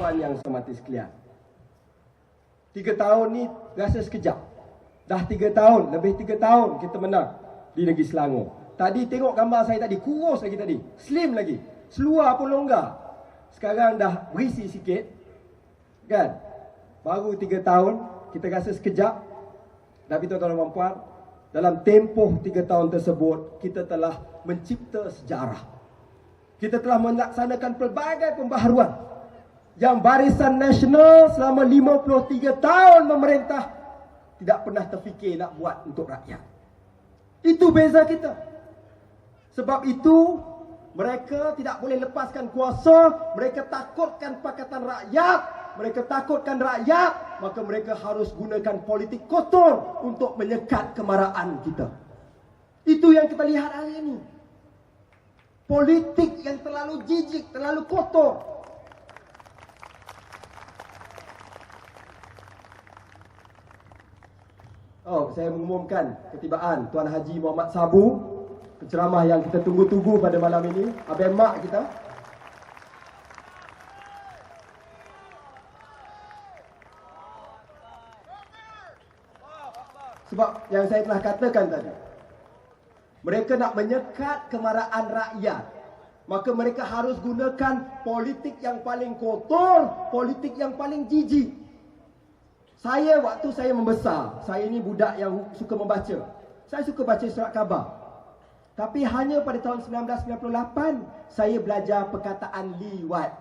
puan yang semati sekalian, 3 tahun ni rasa sekejap. Dah 3 tahun, lebih 3 tahun kita menang di Negeri Selangor. Tadi tengok gambar saya tadi, kurus lagi tadi, slim lagi, seluar pun longgar. Sekarang dah berisi sikit, kan? Baru 3 tahun, kita rasa sekejap. Tapi tuan-tuan dan puan, dalam tempoh 3 tahun tersebut, kita telah mencipta sejarah. Kita telah melaksanakan pelbagai pembaharuan yang Barisan Nasional selama 53 tahun memerintah tidak pernah terfikir nak buat untuk rakyat. Itu beza kita. Sebab itu, mereka tidak boleh lepaskan kuasa, mereka takutkan Pakatan Rakyat, mereka takutkan rakyat, maka mereka harus gunakan politik kotor untuk menyekat kemarahan kita. Itu yang kita lihat hari ini. Politik yang terlalu jijik, terlalu kotor. Oh, saya mengumumkan ketibaan Tuan Haji Muhammad Sabu, penceramah yang kita tunggu-tunggu pada malam ini, abang mak kita. Sebab yang saya telah katakan tadi, mereka nak menyekat kemarahan rakyat, maka mereka harus gunakan politik yang paling kotor, politik yang paling jijik. Saya waktu saya membesar, saya ini budak yang suka membaca. Saya suka baca surat khabar. Tapi hanya pada tahun 1998 saya belajar perkataan liwat.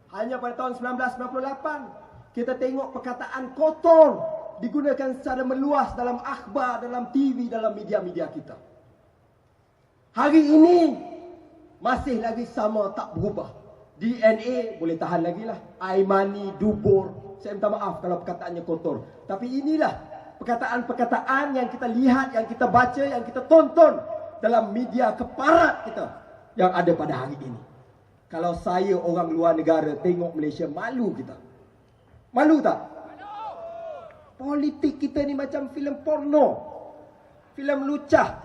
Hanya pada tahun 1998 kita tengok perkataan kotor digunakan secara meluas dalam akhbar, dalam TV, dalam media-media kita. Hari ini masih lagi sama, tak berubah. DNA boleh tahan lagi lah. Aimani, dubur. Saya minta maaf kalau perkataannya kotor. Tapi inilah perkataan-perkataan yang kita lihat, yang kita baca, yang kita tonton dalam media keparat kita yang ada pada hari ini. Kalau saya orang luar negara tengok Malaysia, malu kita. Malu tak? Politik kita ni macam filem porno, filem lucah,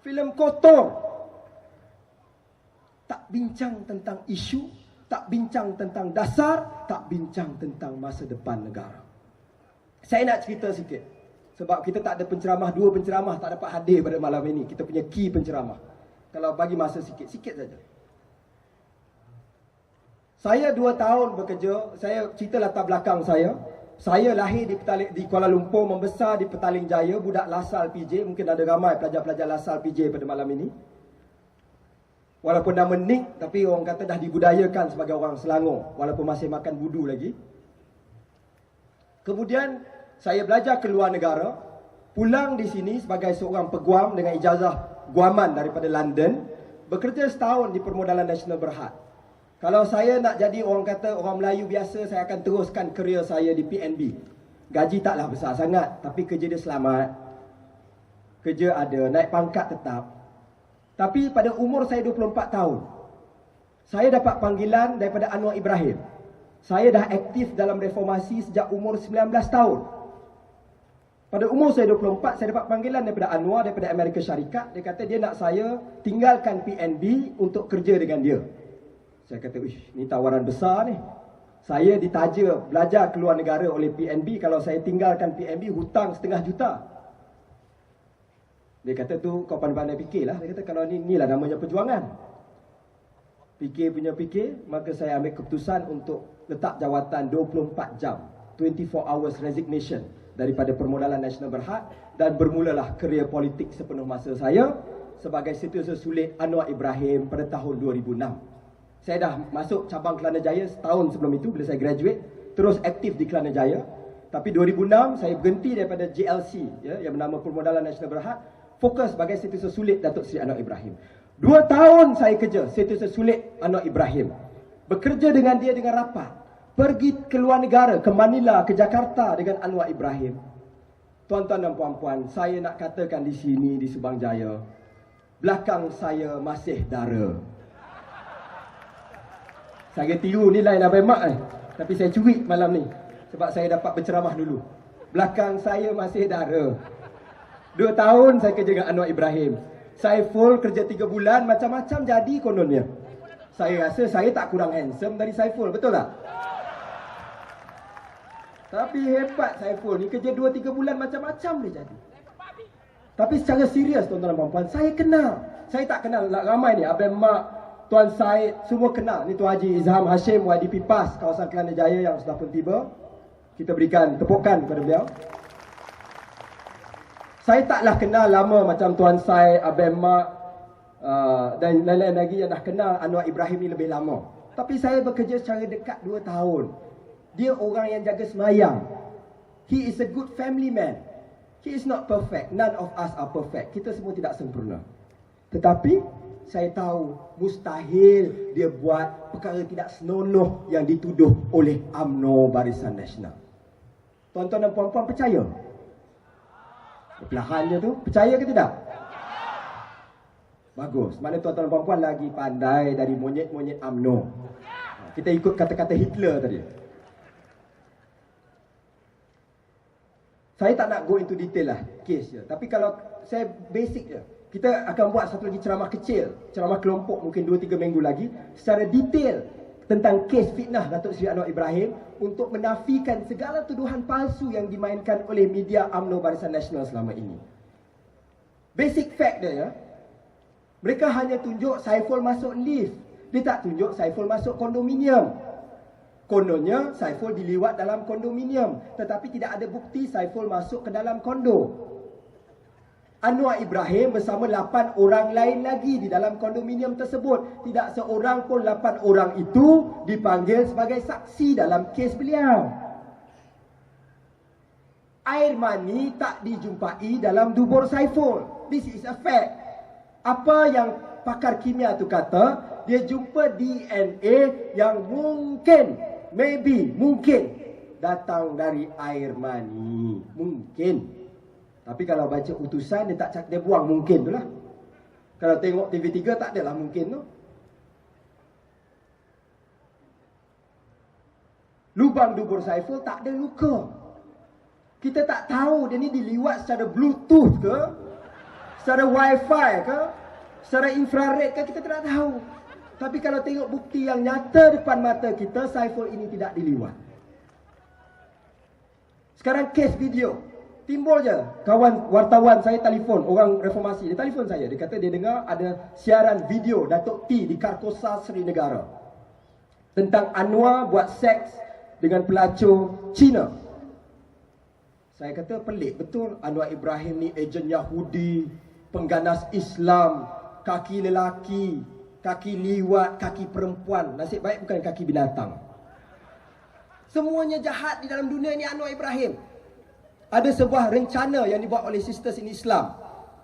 filem kotor. Tak bincang tentang isu, tak bincang tentang dasar, tak bincang tentang masa depan negara. Saya nak cerita sikit, sebab kita tak ada penceramah, 2 penceramah tak dapat hadir pada malam ini. Kita punya key penceramah. Kalau bagi masa sikit saja. Saya 2 tahun bekerja, saya cerita latar belakang saya. Saya lahir di Kuala Lumpur, membesar di Petaling Jaya, budak Lasal PJ. Mungkin ada ramai pelajar-pelajar Lasal PJ pada malam ini. Walaupun nama Nick, tapi orang kata dah dibudayakan sebagai orang Selangor, walaupun masih makan budu lagi. Kemudian saya belajar ke luar negara, pulang di sini sebagai seorang peguam dengan ijazah guaman daripada London, bekerja setahun di Permodalan Nasional Berhad. Kalau saya nak jadi orang kata orang Melayu biasa, saya akan teruskan kerjaya saya di PNB. Gaji taklah besar sangat, tapi kerja dia selamat. Kerja ada, naik pangkat tetap. Tapi pada umur saya 24 tahun, saya dapat panggilan daripada Anwar Ibrahim. Saya dah aktif dalam reformasi sejak umur 19 tahun. Pada umur saya 24, saya dapat panggilan daripada Anwar, daripada Amerika Syarikat. Dia kata dia nak saya tinggalkan PNB untuk kerja dengan dia. Saya kata, ni tawaran besar ni. Saya ditaja belajar keluar negara oleh PNB. Kalau saya tinggalkan PNB, hutang 500,000 juta. Dia kata tu, kau pandai-pandai fikirlah. Dia kata, kalau inilah namanya perjuangan. Fikir punya fikir, maka saya ambil keputusan untuk letak jawatan 24 jam. 24 hours resignation daripada Permodalan Nasional Berhad. Dan bermulalah kerjaya politik sepenuh masa saya sebagai Setiausaha Sulit Anwar Ibrahim pada tahun 2006. Saya dah masuk cabang Kelana Jaya setahun sebelum itu, bila saya graduate, terus aktif di Kelana Jaya. Tapi 2006 saya berhenti daripada JLC, ya, yang bernama Permodalan Nasional Berhad, fokus sebagai Setiausaha Sulit Datuk Seri Anwar Ibrahim. 2 tahun saya kerja Setiausaha Sulit Anwar Ibrahim. Bekerja dengan dia dengan rapat. Pergi ke luar negara, ke Manila, ke Jakarta dengan Anwar Ibrahim. Tuan-tuan dan puan-puan, saya nak katakan di sini, di Subang Jaya, belakang saya masih dara. Saya tiru ni lain Abang Mak tapi saya curi malam ni sebab saya dapat berceramah dulu. Belakang saya masih dara. 2 tahun saya kerja dengan Anwar Ibrahim. Saya full kerja 3 bulan, macam-macam jadi kononnya. Saya rasa saya tak kurang handsome dari Saiful, betul tak? Tapi hebat Saiful ni, kerja 2-3 bulan macam-macam dia jadi. Tapi secara serius tuan-tuan dan puan-puan, saya kenal. Saya tak kenal ramai ni, Abang Mak, Tuan Syed, semua kenal. Ni Tuan Haji Izham Hashim, YDP PAS, kawasan Kelana Jaya yang sudah pun tiba. Kita berikan tepukan kepada beliau. Saya taklah kenal lama macam Tuan Syed, Abang Mak dan lain-lain lagi yang dah kenal Anwar Ibrahim ni lebih lama. Tapi saya bekerja secara dekat 2 tahun. Dia orang yang jaga semayang. He is a good family man. He is not perfect. None of us are perfect. Kita semua tidak sempurna. Tetapi saya tahu mustahil dia buat perkara tidak senonoh yang dituduh oleh UMNO Barisan Nasional. Tuan-tuan dan puan-puan percaya? Perlahan je tu. Percaya ke tidak? Bagus. Mana tuan-tuan dan puan-puan lagi pandai dari monyet-monyet UMNO. Kita ikut kata-kata Hitler tadi. Saya tak nak go into detail lah kes je. Tapi kalau saya basic je. Kita akan buat satu lagi ceramah kecil, ceramah kelompok mungkin 2-3 minggu lagi secara detail tentang kes fitnah Datuk Seri Anwar Ibrahim untuk menafikan segala tuduhan palsu yang dimainkan oleh media UMNO Barisan Nasional selama ini. Basic fact dia ya. Mereka hanya tunjuk Saiful masuk lift. Dia tak tunjuk Saiful masuk kondominium. Kononnya Saiful diliwat dalam kondominium, tetapi tidak ada bukti Saiful masuk ke dalam kondo. Anwar Ibrahim bersama 8 orang lain lagi di dalam kondominium tersebut. Tidak seorang pun 8 orang itu dipanggil sebagai saksi dalam kes beliau. Air mani tak dijumpai dalam dubur Saiful. This is a fact. Apa yang pakar kimia tu kata, dia jumpa DNA yang mungkin mungkin datang dari air mani. Mungkin. Tapi kalau baca utusan, dia buang mungkin tu lah. Kalau tengok TV3 tak adalah mungkin tu. Lubang dubur Saiful tak ada luka. Kita tak tahu dia ni diliwat secara Bluetooth ke, secara Wi-Fi ke, secara infrared ke, kita tidak tahu. Tapi kalau tengok bukti yang nyata depan mata kita, Saiful ini tidak diliwat. Sekarang kes video. Timbul je. Kawan wartawan saya telefon, orang reformasi. Dia telefon saya. Dia kata dia dengar ada siaran video Datuk T di Karkosa Seri Negara. Tentang Anwar buat seks dengan pelacur Cina. Saya kata pelik betul. Anwar Ibrahim ni ejen Yahudi, pengganas Islam, kaki lelaki, kaki liwat, kaki perempuan. Nasib baik bukan kaki binatang. Semuanya jahat di dalam dunia ni Anwar Ibrahim. Ada sebuah rencana yang dibuat oleh Sisters in Islam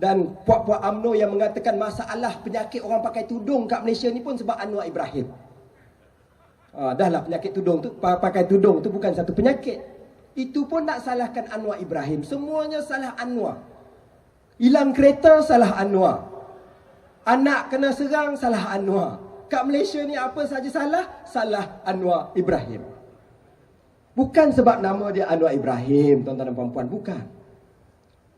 dan puak-puak UMNO yang mengatakan masalah penyakit orang pakai tudung kat Malaysia ni pun sebab Anwar Ibrahim. Dahlah penyakit tudung tu, pakai tudung tu bukan satu penyakit. Itu pun nak salahkan Anwar Ibrahim. Semuanya salah Anwar. Hilang kereta salah Anwar. Anak kena serang salah Anwar. Kat Malaysia ni apa saja salah Anwar Ibrahim. Bukan sebab nama dia Anwar Ibrahim, tuan-tuan dan puan-puan, bukan.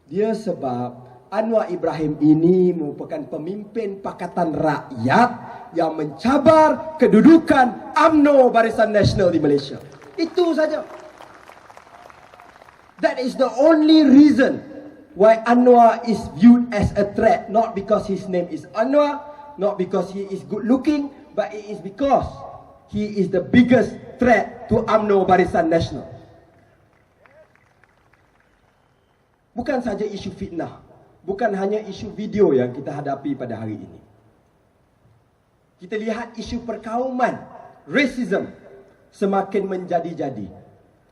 Dia sebab Anwar Ibrahim ini merupakan pemimpin Pakatan Rakyat yang mencabar kedudukan UMNO Barisan Nasional di Malaysia. Itu saja. That is the only reason why Anwar is viewed as a threat. Not because his name is Anwar, not because he is good looking, but it is because he is the biggest threat to UMNO Barisan Nasional. Bukan saja isu fitnah, bukan hanya isu video yang kita hadapi pada hari ini. Kita lihat isu perkauman, racism semakin menjadi-jadi.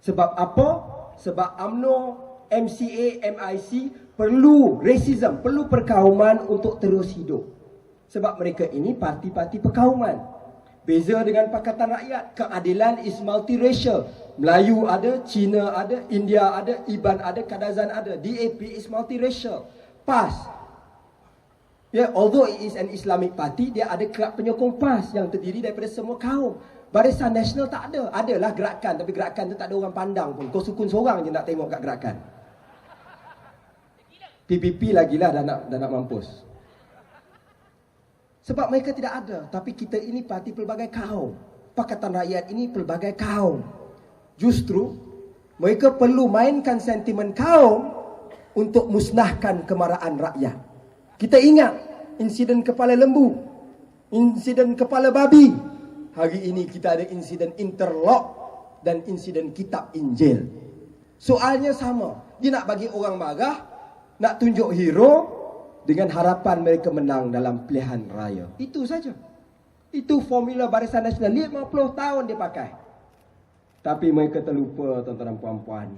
Sebab apa? Sebab UMNO, MCA, MIC perlu racism, perlu perkauman untuk terus hidup. Sebab mereka ini parti-parti perkauman. Beza dengan Pakatan Rakyat, keadilan is multiracial. Melayu ada, Cina ada, India ada, Iban ada, Kadazan ada. DAP is multiracial. PAS, although it is an Islamic party, dia ada kelab penyokong PAS yang terdiri daripada semua kaum. Barisan Nasional tak ada. Adalah gerakan, tapi gerakan tu tak ada orang pandang pun. Kau sukun seorang je nak tengok kat gerakan. PPP lagilah dah nak mampus. Sebab mereka tidak ada. Tapi kita ini parti pelbagai kaum. Pakatan Rakyat ini pelbagai kaum. Justru mereka perlu mainkan sentimen kaum untuk musnahkan kemarahan rakyat. Kita ingat insiden kepala lembu, insiden kepala babi. Hari ini kita ada insiden interlock dan insiden kitab Injil. Soalnya sama. Dia nak bagi orang marah, nak tunjuk hero dengan harapan mereka menang dalam pilihan raya. Itu saja. Itu formula Barisan Nasional. 50 tahun dia pakai. Tapi mereka terlupa, tuan-tuan dan puan-puan,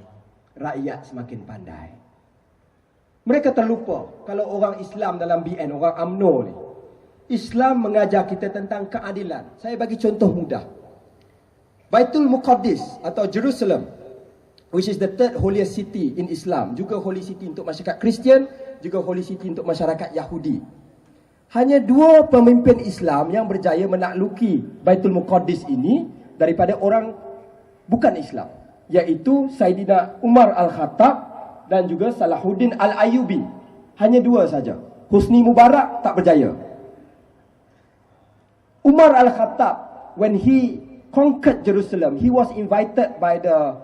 rakyat semakin pandai. Mereka terlupa kalau orang Islam dalam BN, orang UMNO ni, Islam mengajar kita tentang keadilan. Saya bagi contoh mudah. Baitul Muqaddis atau Jerusalem, which is the third holiest city in Islam, juga holy city untuk masyarakat Kristian, juga holy city untuk masyarakat Yahudi. Hanya 2 pemimpin Islam yang berjaya menakluki Baitul Muqaddis ini daripada orang bukan Islam, iaitu Saidina Umar Al-Khattab dan juga Salahuddin Al-Ayyubi. Hanya 2 saja. Husni Mubarak tak berjaya. Umar Al-Khattab, when he conquered Jerusalem, he was invited by the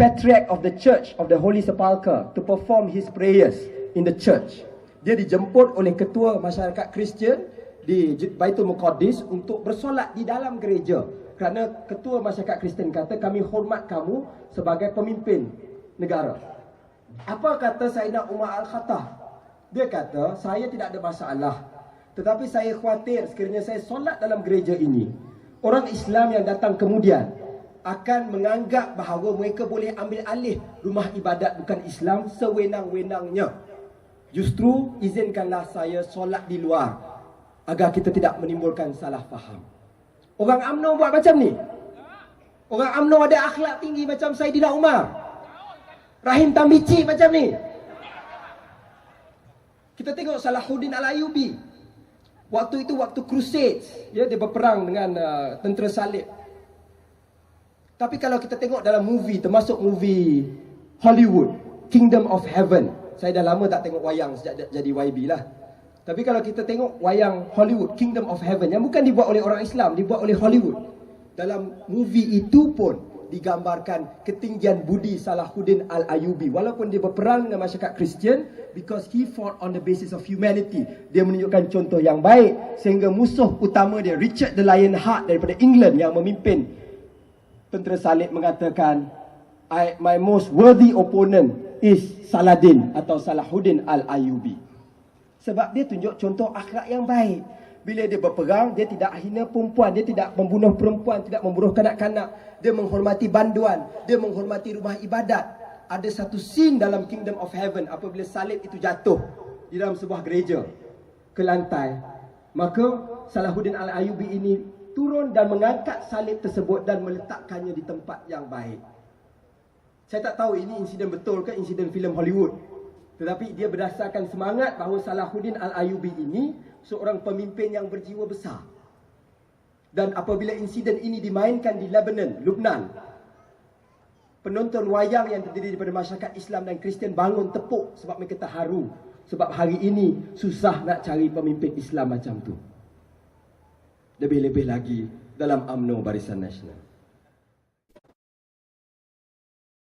Patriarch of the Church of the Holy Sepulchre to perform his prayers in the church. Dia dijemput oleh ketua masyarakat Kristian di Baitul Muqaddis untuk bersolat di dalam gereja. Kerana ketua masyarakat Kristian kata, kami hormat kamu sebagai pemimpin negara. Apa kata Saidina Umar Al-Khattab? Dia kata, saya tidak ada masalah. Tetapi saya khawatir sekiranya saya solat dalam gereja ini, orang Islam yang datang kemudian akan menganggap bahawa mereka boleh ambil alih rumah ibadat bukan Islam sewenang-wenangnya. Justru izinkanlah saya solat di luar agar kita tidak menimbulkan salah faham. Orang UMNO buat macam ni. Orang UMNO ada akhlak tinggi macam Saidina Umar, Rahim Tambici macam ni. Kita tengok Salahuddin Al-Ayyubi. Waktu itu waktu Crusades, dia berperang dengan tentera salib. Tapi kalau kita tengok dalam movie, termasuk movie Hollywood, Kingdom of Heaven. Saya dah lama tak tengok wayang sejak jadi YB lah. Tapi kalau kita tengok wayang Hollywood, Kingdom of Heaven, yang bukan dibuat oleh orang Islam, dibuat oleh Hollywood. Dalam movie itu pun digambarkan ketinggian budi Salahuddin Al-Ayyubi. Walaupun dia berperang dengan masyarakat Kristian, because he fought on the basis of humanity. Dia menunjukkan contoh yang baik, sehingga musuh utama dia, Richard the Lionheart daripada England yang memimpin tentera salib, mengatakan, my most worthy opponent is Saladin atau Salahuddin Al-Ayyubi. Sebab dia tunjuk contoh akhlak yang baik. Bila dia berperang, dia tidak hina perempuan, dia tidak membunuh perempuan, tidak membunuh kanak-kanak. Dia menghormati banduan, dia menghormati rumah ibadat. Ada satu scene dalam Kingdom of Heaven apabila salib itu jatuh di dalam sebuah gereja ke lantai. Maka Salahuddin Al-Ayyubi ini turun dan mengangkat salib tersebut dan meletakkannya di tempat yang baik. Saya tak tahu ini insiden betul ke insiden filem Hollywood. Tetapi dia berdasarkan semangat bahawa Salahuddin Al-Ayyubi ini seorang pemimpin yang berjiwa besar. Dan apabila insiden ini dimainkan di Lebanon, Lubnan, penonton wayang yang terdiri daripada masyarakat Islam dan Kristian bangun tepuk sebab mereka terharu. Sebab hari ini susah nak cari pemimpin Islam macam tu. Lebih-lebih lagi dalam UMNO Barisan Nasional.